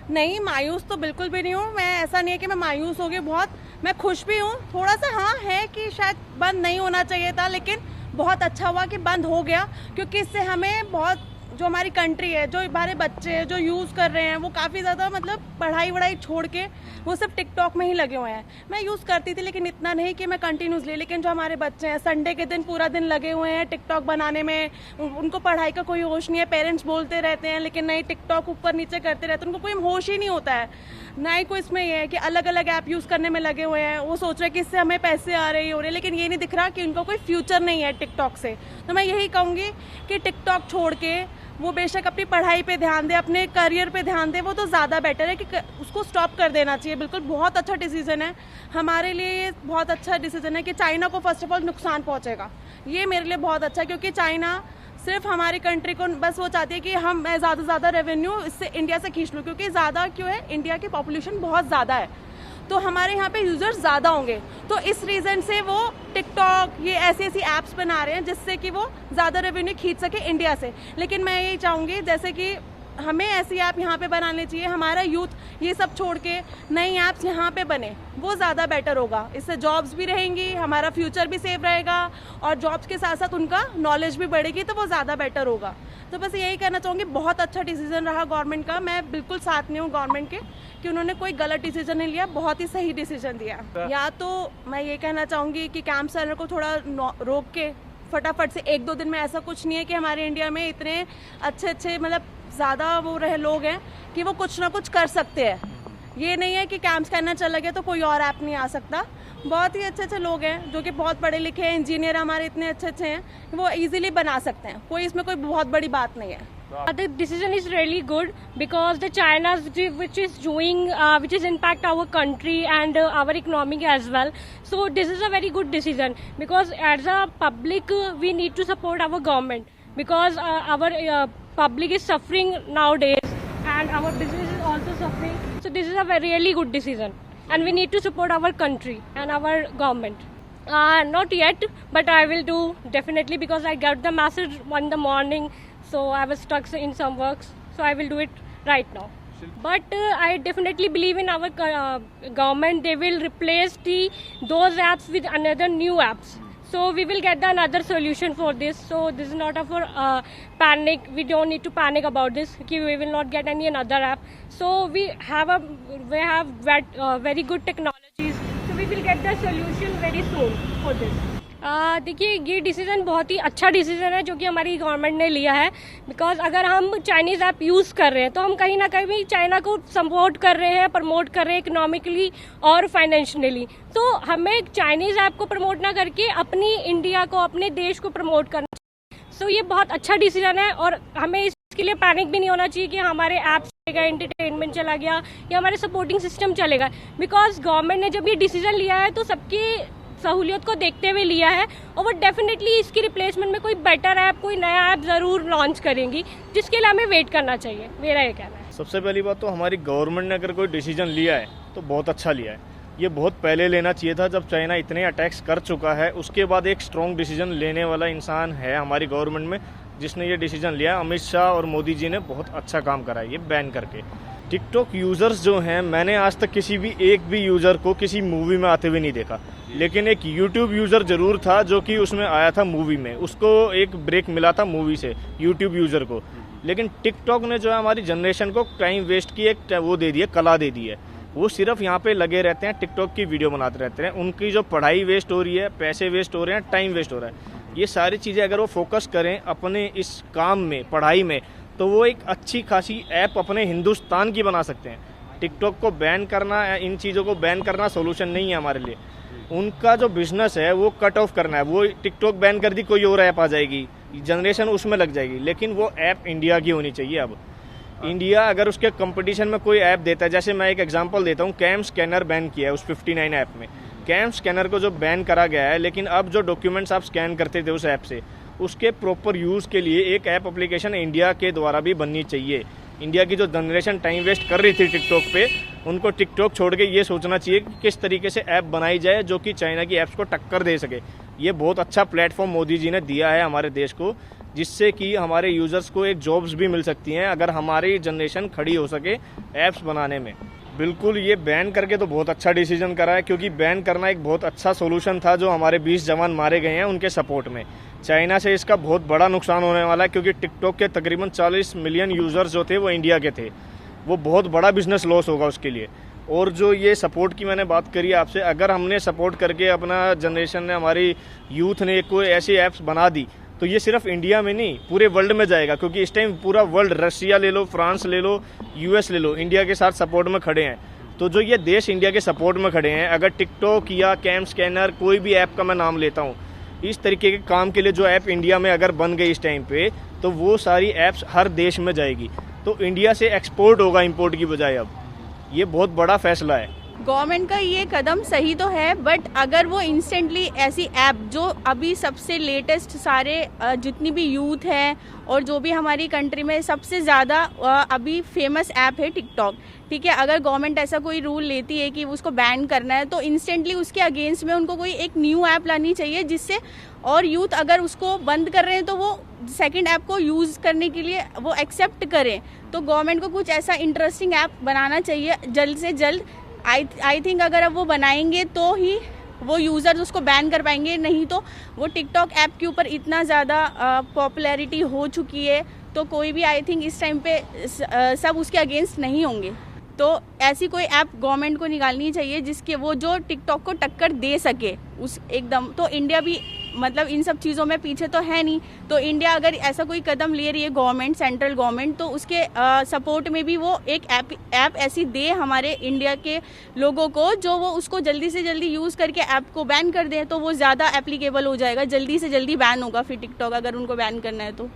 नहीं, मायूस तो बिल्कुल भी नहीं हूँ मैं। ऐसा नहीं है कि मैं मायूस हो गई बहुत, मैं खुश भी हूँ थोड़ा सा। हाँ है कि शायद बंद नहीं होना चाहिए था, लेकिन बहुत अच्छा हुआ कि बंद हो गया, क्योंकि इससे हमें बहुत, जो हमारी कंट्री है, जो हमारे बच्चे हैं जो यूज़ कर रहे हैं, वो काफ़ी ज़्यादा मतलब पढ़ाई वढ़ाई छोड़ के वो सब टिकटॉक में ही लगे हुए हैं। मैं यूज़ करती थी लेकिन इतना नहीं कि मैं कंटिन्यूसली, लेकिन जो हमारे बच्चे हैं संडे के दिन पूरा दिन लगे हुए हैं टिकटॉक बनाने में, उनको पढ़ाई का कोई होश नहीं है। पेरेंट्स बोलते रहते हैं लेकिन नहीं, टिकटॉक ऊपर नीचे करते रहते हैं, उनको कोई होश ही नहीं होता है। ना ही कोई इसमें ये है कि अलग अलग ऐप यूज़ करने में लगे हुए हैं। वो सोच रहे हैं कि इससे हमें पैसे आ रहे हो रहे, लेकिन ये नहीं दिख रहा कि उनको कोई फ्यूचर नहीं है टिकटॉक से। तो मैं यही कहूँगी कि टिकटॉक छोड़ के वो बेशक अपनी पढ़ाई पे ध्यान दे, अपने करियर पे ध्यान दे, वो तो ज़्यादा बेटर है कि उसको स्टॉप कर देना चाहिए। बिल्कुल बहुत अच्छा डिसीजन है हमारे लिए, ये बहुत अच्छा डिसीजन है कि चाइना को फर्स्ट ऑफ ऑल नुकसान पहुंचेगा। ये मेरे लिए बहुत अच्छा है, क्योंकि चाइना सिर्फ हमारी कंट्री को बस वो चाहती है कि हम ज़्यादा से ज़्यादा रेवेन्यू इससे इंडिया से खींच लूँ, क्योंकि ज़्यादा क्यों है, इंडिया की पॉपुलेशन बहुत ज़्यादा है, तो हमारे यहाँ पे यूजर्स ज़्यादा होंगे। तो इस रीज़न से वो टिकटॉक ये ऐसी ऐसी ऐप्स बना रहे हैं जिससे कि वो ज़्यादा रेवेन्यू खींच सके इंडिया से। लेकिन मैं यही चाहूँगी जैसे कि हमें ऐसी ऐप यहाँ पे बनानी चाहिए, हमारा यूथ ये सब छोड़ के नई ऐप्स यहाँ पे बने, वो ज़्यादा बेटर होगा। इससे जॉब्स भी रहेंगी, हमारा फ्यूचर भी सेफ रहेगा, और जॉब्स के साथ साथ उनका नॉलेज भी बढ़ेगी, तो वो ज़्यादा बेटर होगा। तो बस यही कहना चाहूँगी, बहुत अच्छा डिसीजन रहा गवर्नमेंट का। मैं बिल्कुल साथ में हूँ गवर्नमेंट के कि उन्होंने कोई गलत डिसीजन नहीं लिया, बहुत ही सही डिसीजन दिया। या तो मैं ये कहना चाहूँगी कि कैंप सेलर को थोड़ा रोक के फटाफट से 1-2 दिन में, ऐसा कुछ नहीं है कि हमारे इंडिया में इतने अच्छे अच्छे मतलब ज़्यादा वो रहे लोग हैं कि वो कुछ ना कुछ कर सकते हैं। ये नहीं है कि कैंप स्कैनर चला गया तो कोई और ऐप नहीं आ सकता। बहुत ही अच्छे अच्छे लोग हैं जो कि बहुत पढ़े लिखे हैं, इंजीनियर हमारे इतने अच्छे अच्छे हैं, वो इजीली बना सकते हैं। कोई इसमें कोई बहुत बड़ी बात नहीं है। The decision is really good because the China which is doing which is impact our country and our economy as well. So this is a very good decision because as a public we need to support our government because our public is suffering nowadays and our business is also suffering. So this is a very really good decision and we need to support our country and our government. Not yet, but I will do definitely because I got the message in the morning. So I was stuck in some works, so I will do it right now. But I definitely believe in our government. They will replace those apps with another new apps. So we will get another solution for this. So this is not a for panic. We don't need to panic about this. We will not get any another app. So we have very good technologies. So we will get the solution very soon for this. देखिए ये decision बहुत ही अच्छा decision है जो कि हमारी government ने लिया है बिकॉज अगर हम चाइनीज़ ऐप यूज़ कर रहे हैं तो हम कहीं ना कहीं चाइना को सपोर्ट कर रहे हैं, प्रमोट कर रहे हैं इकोनॉमिकली और फाइनेंशियली। तो हमें चाइनीज़ ऐप को प्रमोट ना करके अपनी इंडिया को, अपने देश को प्रमोट करना चाहिए। सो ये बहुत अच्छा डिसीज़न है और हमें इसके लिए पैनिक भी नहीं होना चाहिए कि हमारे ऐप चलेगा, एंटरटेनमेंट चला गया या हमारे सपोर्टिंग सिस्टम चलेगा। बिकॉज गवर्नमेंट ने जब ये डिसीज़न लिया है तो सबकी सहूलियत को देखते हुए लिया है और वो डेफिनेटली इसकी रिप्लेसमेंट में कोई बेटर ऐप, कोई नया ऐप ज़रूर लॉन्च करेंगी, जिसके लिए हमें वेट करना चाहिए। मेरा ये कहना है। सबसे पहली बात तो हमारी गवर्नमेंट ने अगर कोई डिसीजन लिया है तो बहुत अच्छा लिया है। ये बहुत पहले लेना चाहिए था, जब चाइना इतने अटैक्स कर चुका है। उसके बाद एक स्ट्रॉन्ग डिसीजन लेने वाला इंसान है हमारी गवर्नमेंट में जिसने ये डिसीजन लिया। अमित शाह और मोदी जी ने बहुत अच्छा काम करा है ये बैन करके। टिकटॉक यूज़र्स जो हैं, मैंने आज तक किसी भी एक भी यूज़र को किसी मूवी में आते हुए नहीं देखा, लेकिन एक यूट्यूब यूज़र ज़रूर था जो कि उसमें आया था मूवी में, उसको एक ब्रेक मिला था मूवी से यूट्यूब यूज़र को। लेकिन टिकटॉक ने जो है हमारी जनरेशन को टाइम वेस्ट की एक वो दे दी है, कला दे दी है। वो सिर्फ यहाँ पे लगे रहते हैं, टिकटॉक की वीडियो बनाते रहते हैं। उनकी जो पढ़ाई वेस्ट हो रही है, पैसे वेस्ट हो रहे हैं, टाइम वेस्ट हो रहा है। ये सारी चीज़ें अगर वो फोकस करें अपने इस काम में, पढ़ाई में, तो वो एक अच्छी खासी ऐप अपने हिंदुस्तान की बना सकते हैं। टिकटॉक को बैन करना, इन चीज़ों को बैन करना सोल्यूशन नहीं है हमारे लिए। उनका जो बिजनेस है वो कट ऑफ करना है। वो टिकटॉक बैन कर दी, कोई और ऐप आ जाएगी, जनरेशन उसमें लग जाएगी, लेकिन वो ऐप इंडिया की होनी चाहिए। अब इंडिया अगर उसके कंपटीशन में कोई ऐप देता है, जैसे मैं एक एग्जांपल देता हूँ, कैम स्कैनर बैन किया है उस 59 ऐप में। कैम स्कैनर को जो बैन करा गया है, लेकिन अब जो डॉक्यूमेंट्स आप स्कैन करते थे उस ऐप से, उसके प्रॉपर यूज़ के लिए एक ऐप एप्लीकेशन इंडिया के द्वारा भी बननी चाहिए। इंडिया की जो जनरेशन टाइम वेस्ट कर रही थी टिकटॉक पे, उनको टिकटॉक छोड़ के ये सोचना चाहिए कि किस तरीके से ऐप बनाई जाए जो कि चाइना की ऐप्स को टक्कर दे सके। ये बहुत अच्छा प्लेटफॉर्म मोदी जी ने दिया है हमारे देश को जिससे कि हमारे यूज़र्स को एक जॉब्स भी मिल सकती हैं अगर हमारी जनरेशन खड़ी हो सके ऐप्स बनाने में। बिल्कुल, ये बैन करके तो बहुत अच्छा डिसीजन करा है, क्योंकि बैन करना एक बहुत अच्छा सोल्यूशन था जो हमारे 20 जवान मारे गए हैं उनके सपोर्ट में। चाइना से इसका बहुत बड़ा नुकसान होने वाला है, क्योंकि टिकटॉक के तकरीबन 40 मिलियन यूज़र्स जो थे वो इंडिया के थे। वो बहुत बड़ा बिजनेस लॉस होगा उसके लिए। और जो ये सपोर्ट की मैंने बात करी आपसे, अगर हमने सपोर्ट करके अपना जनरेशन ने, हमारी यूथ ने कोई ऐसी ऐप्स बना दी तो ये सिर्फ इंडिया में नहीं पूरे वर्ल्ड में जाएगा, क्योंकि इस टाइम पूरा वर्ल्ड, रशिया ले लो, फ्रांस ले लो, यूएस ले लो, इंडिया के साथ सपोर्ट में खड़े हैं। तो जो ये देश इंडिया के सपोर्ट में खड़े हैं, अगर टिकटॉक या कैम स्कैनर, कोई भी ऐप का मैं नाम लेता हूँ, इस तरीके के काम के लिए जो ऐप इंडिया में अगर बन गई इस टाइम पे, तो वो सारी ऐप्स हर देश में जाएगी। तो इंडिया से एक्सपोर्ट होगा इंपोर्ट की बजाय। अब ये बहुत बड़ा फैसला है। गवर्नमेंट का ये कदम सही तो है, बट अगर वो इंस्टेंटली ऐसी ऐप जो अभी सबसे लेटेस्ट सारे जितनी भी यूथ है और जो भी हमारी कंट्री में सबसे ज़्यादा अभी फेमस ऐप है टिकटॉक, ठीक है, अगर गवर्नमेंट ऐसा कोई रूल लेती है कि उसको बैन करना है, तो इंस्टेंटली उसके अगेंस्ट में उनको कोई एक न्यू ऐप लानी चाहिए, जिससे और यूथ अगर उसको बंद कर रहे हैं तो वो सेकंड ऐप को यूज़ करने के लिए वो एक्सेप्ट करें। तो गवर्नमेंट को कुछ ऐसा इंटरेस्टिंग ऐप बनाना चाहिए जल्द से जल्द। आई थिंक अगर अब वो बनाएंगे तो ही वो यूज़र्स उसको बैन कर पाएंगे, नहीं तो वो टिकटॉक ऐप के ऊपर इतना ज़्यादा पॉपुलैरिटी हो चुकी है, तो कोई भी आई थिंक इस टाइम पे सब उसके अगेंस्ट नहीं होंगे। तो ऐसी कोई ऐप गवर्नमेंट को निकालनी चाहिए जिसके वो जो टिकटॉक को टक्कर दे सके उस एकदम। तो इंडिया भी मतलब इन सब चीज़ों में पीछे तो है नहीं, तो इंडिया अगर ऐसा कोई कदम ले रही है गवर्नमेंट, सेंट्रल गवर्नमेंट, तो उसके सपोर्ट में भी वो एक ऐप ऐसी दे हमारे इंडिया के लोगों को, जो वो उसको जल्दी से जल्दी यूज़ करके ऐप को बैन कर दें, तो वो ज़्यादा एप्लीकेबल हो जाएगा, जल्दी से जल्दी बैन होगा फिर टिकटॉक, अगर उनको बैन करना है तो।